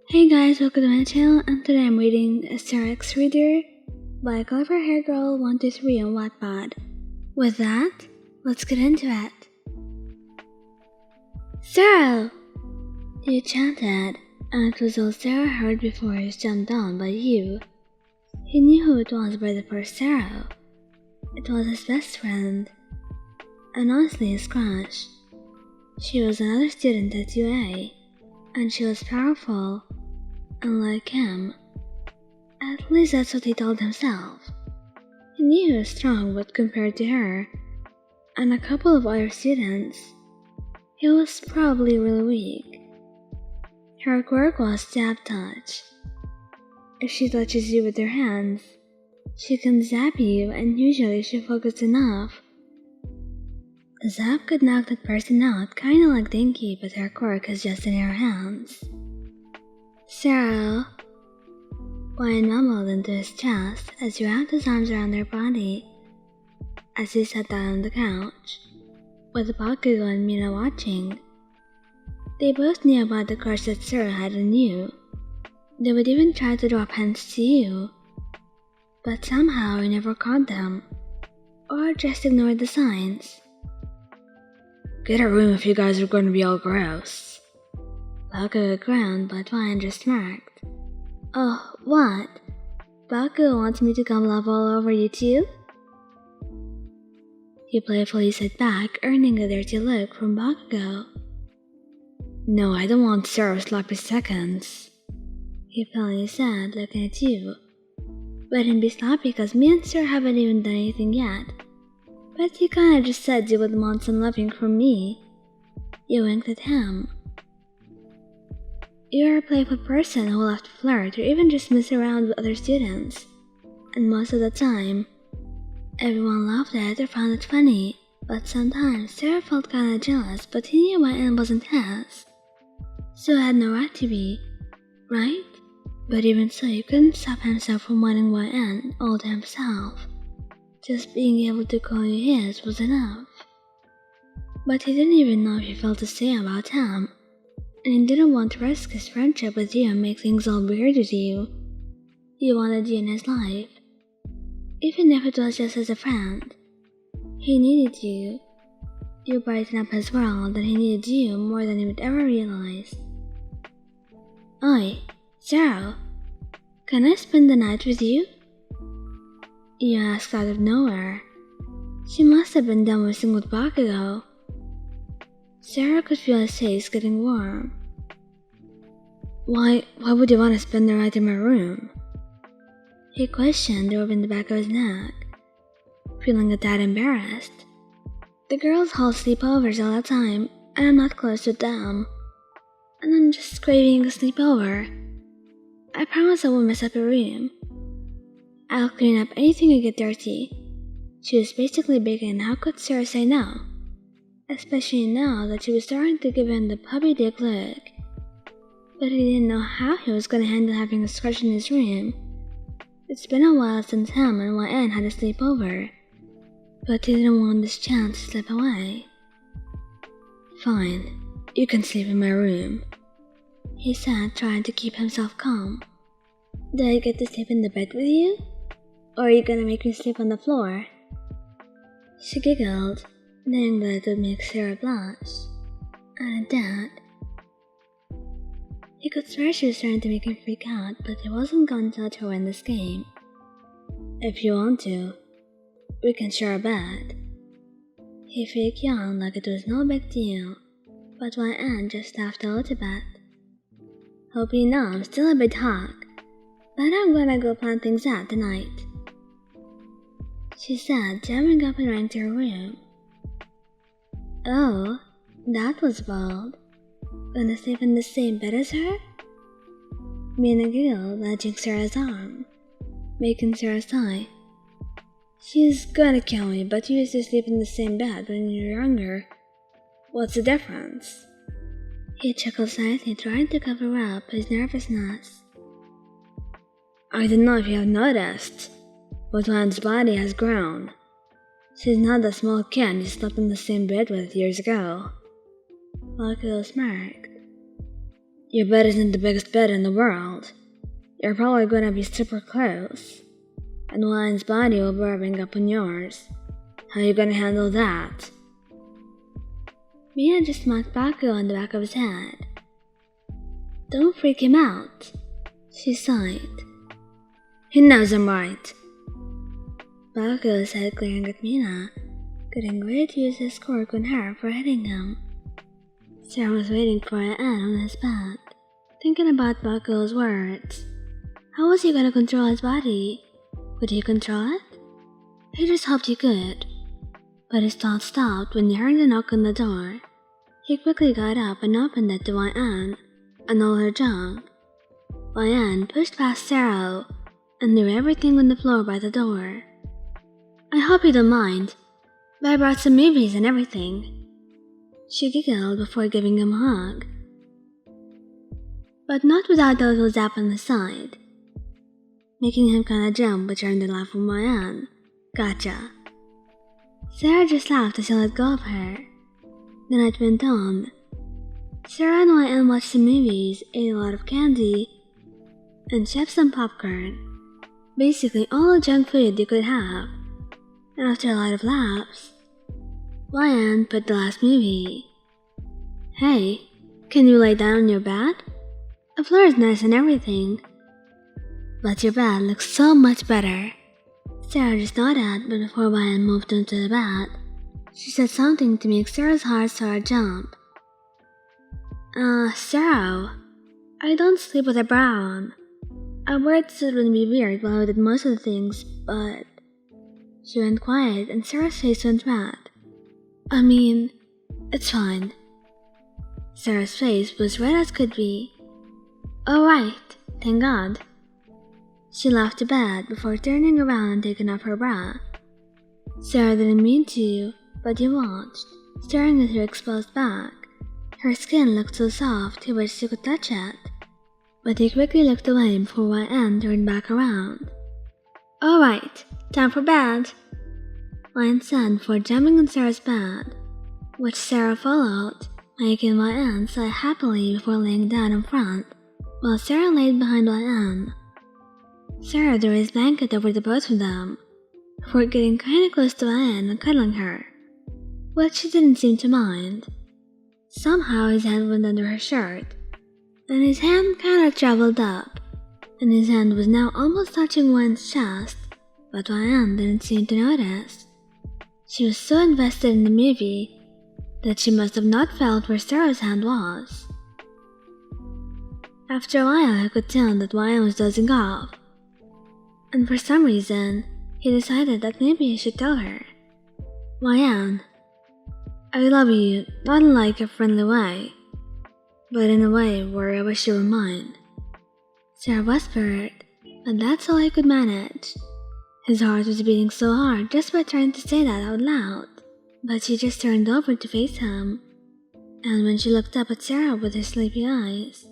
Hey guys, welcome to my channel, and today I'm reading a Sero Reader by Clever Hair Girl 123 on Wattpad. With that, let's get into it. Sero! He chanted, and it was all Sero heard before he was jumped down by you. He knew who it was by the first Sero. It was his best friend, and honestly his crush. She was another student at UA, and she was powerful, unlike him. At least that's what he told himself. He knew he was strong, but compared to her and a couple of other students, he was probably really weak. Her quirk was zap touch. If she touches you with her hands, she can zap you, and usually she focused enough. Zap could knock that person out, kinda like Dinky, but her quirk is just in her hands. Sero, Ryan mumbled into his chest as he wrapped his arms around her body as he sat down on the couch, with Bakugo and Mina watching. They both knew about the crush that Sero had on you. They would even try to drop hints to you, but somehow you never caught them, or just ignored the signs. Get a room if you guys are going to be all gross. Bakugo groaned, but Ryan just smirked. Oh, what? Bakugo wants me to come love all over you too? He playfully sat back, earning a dirty look from Bakugo. No, I don't want Sero's sloppy seconds. He finally said, looking at you. Let him be sloppy because me and Sero haven't even done anything yet. But you kinda just said you would want some loving from me. You winked at him. You're a playful person who will have to flirt or even just mess around with other students, and most of the time, everyone loved it or found it funny, but sometimes Sero felt kinda jealous, but he knew YN wasn't his, so it had no right to be, right? But even so, he couldn't stop himself from wanting YN all to himself. Just being able to call you his was enough. But he didn't even know if he felt the same about him, and he didn't want to risk his friendship with you and make things all weird with you. He wanted you in his life, even if it was just as a friend. He needed you. You brightened up his world, and he needed you more than he would ever realize. Oi, Sero, can I spend the night with you? You asked out of nowhere. She must have been done messing with Bakugo. Sero could feel his face getting warm. Why would you want to spend the night in my room? He questioned, rubbing the back of his neck, feeling a tad embarrassed. The girls hold sleepovers all the time, and I'm not close with them. And I'm just craving a sleepover. I promise I won't mess up your room. I'll clean up anything you get dirty. She was basically begging, how could Sero say no? Especially now that she was starting to give him the puppy dick look. But he didn't know how he was going to handle having a crush in his room. It's been a while since him and YN had a sleepover, but he didn't want this chance to slip away. Fine, you can sleep in my room, he said, trying to keep himself calm. Do I get to sleep in the bed with you? Or are you gonna make me sleep on the floor? She giggled, knowing that it would make Sero blush. And it did. He could swear she was trying to make him freak out, but he wasn't going to let her win this game. If you want to, we can share a bed. He fake yawned like it was no big deal, but YN just laughed a little bit. Hope you know I'm still a bit hot, but I'm gonna go plan things out tonight, she said, jumping up and running to her room. Oh, that was bold. Gonna sleep in the same bed as her? Mina giggled, nudging Sero's arm, making Sero sigh. She's gonna kill me, but you used to sleep in the same bed when you were younger. What's the difference? He chuckled slightly, trying to cover up his nervousness. I don't know if you have noticed, but Wan's body has grown. She's not the small kid you slept in the same bed with years ago. Bakugo smirked. Your bed isn't the biggest bed in the world. You're probably gonna be super close. And Ryan's body will be rubbing up on yours. How you gonna handle that? Mina just smacked Baku on the back of his head. Don't freak him out, she sighed. He knows I'm right. Baku said, glaring at Mina, getting ready to use his quirk on her for hitting him. Sarah was waiting for an end on his bed, thinking about Baku's words. How was he gonna control his body? Would he control it? He just hoped he could. But his thoughts stopped when he heard a knock on the door. He quickly got up and opened it to Ryan and all her junk. Ryan pushed past Sero and threw everything on the floor by the door. I hope you don't mind, but I brought some movies and everything. She giggled before giving him a hug, but not without a little zap on the side, making him kinda jump but turned to laugh from Ryan. Gotcha. Sarah just laughed as he let go of her. The night went on. Sarah and Ryan watched some movies, ate a lot of candy, and chewed some popcorn. Basically all the junk food you could have. And after a lot of laughs, Ryan put the last movie. Hey, can you lay down on your bed? The floor is nice and everything, but your bed looks so much better. Sarah just nodded, but before Ryan moved onto the bed, she said something to make Sarah's heart start jump. Sarah, I don't sleep with a bra on. I worried this would be weird while I did most of the things, but... She went quiet and Sarah's face went red. I mean, it's fine. Sarah's face was red as could be. Alright, thank God. She left the bed before turning around and taking off her bra. Sarah didn't mean to, but he watched, staring at her exposed back. Her skin looked so soft he wished he could touch it, but he quickly looked away before Ryan turned back around. Alright, time for bed, Ryan said before jumping on Sarah's bed, which Sarah followed, making Ryan sigh happily before laying down in front, while Sarah laid behind Ryan. Sarah threw his blanket over the both of them, before getting kinda close to Ryan and cuddling her, which she didn't seem to mind. Somehow his hand went under her shirt, and his hand kinda traveled up, and his hand was now almost touching Ryan's chest, but Ryan didn't seem to notice. She was so invested in the movie that she must have not felt where Sarah's hand was. After a while I could tell that Ryan was dozing off, and for some reason he decided that maybe he should tell her. Ryan, I love you, not in like a friendly way, but in a way where I wish you were mine. Sarah whispered, and that's all I could manage. His heart was beating so hard just by trying to say that out loud, but she just turned over to face him, and when she looked up at Sarah with her sleepy eyes,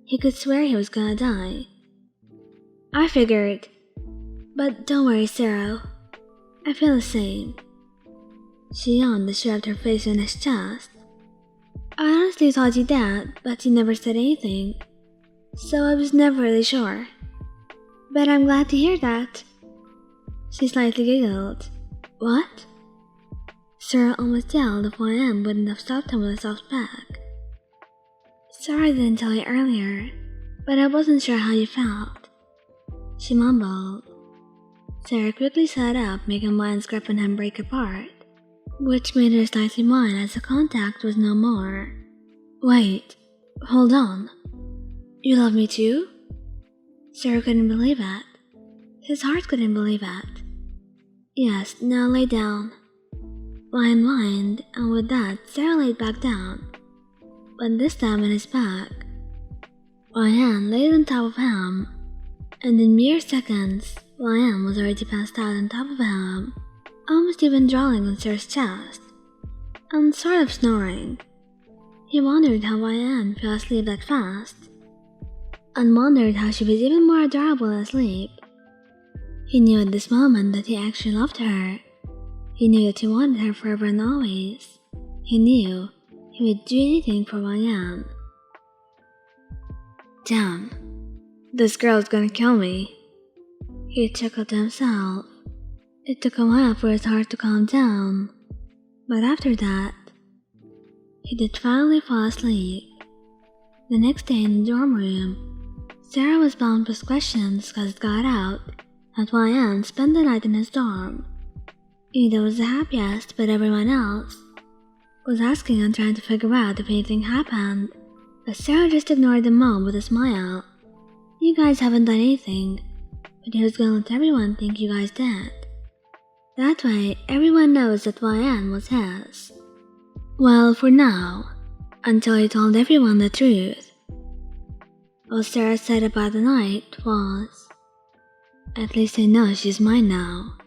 he could swear he was gonna die. I figured, but don't worry, Sero, I feel the same. She yawned as she rubbed her face on his chest. I honestly thought you did, but you never said anything, so I was never really sure. But I'm glad to hear that. She slightly giggled. What? Sarah almost yelled if Ryan wouldn't have stopped him with a soft peck. Sorry I didn't tell you earlier, but I wasn't sure how you felt, she mumbled. Sarah quickly sat up, making Ryan's grip on him break apart, which made her slightly whine as the contact was no more. Wait, hold on. You love me too? Sarah couldn't believe it. His heart couldn't believe it. Yes, now lay down. Ryan whined, and with that, Sarah laid back down, but this time on his back. Ryan laid on top of him, and in mere seconds, Ryan was already passed out on top of him, almost even drawing on Sarah's chest, and sort of snoring. He wondered how Ryan fell asleep that fast, and wondered how she was even more adorable asleep. He knew at this moment that he actually loved her. He knew that he wanted her forever and always. He knew he would do anything for Ryan. Damn, this girl's gonna kill me. He chuckled to himself. It took a while for his heart to calm down, but after that, he did finally fall asleep. The next day in the dorm room, Sarah was bound with questions because it got out that YN spent the night in his dorm. Ida was the happiest, but everyone else was asking and trying to figure out if anything happened, but Sarah just ignored them all with a smile. You guys haven't done anything, but he was gonna let everyone think you guys did. That way, everyone knows that YN was his. Well, for now, until he told everyone the truth. All Sarah said about the night was, at least I know she's mine now.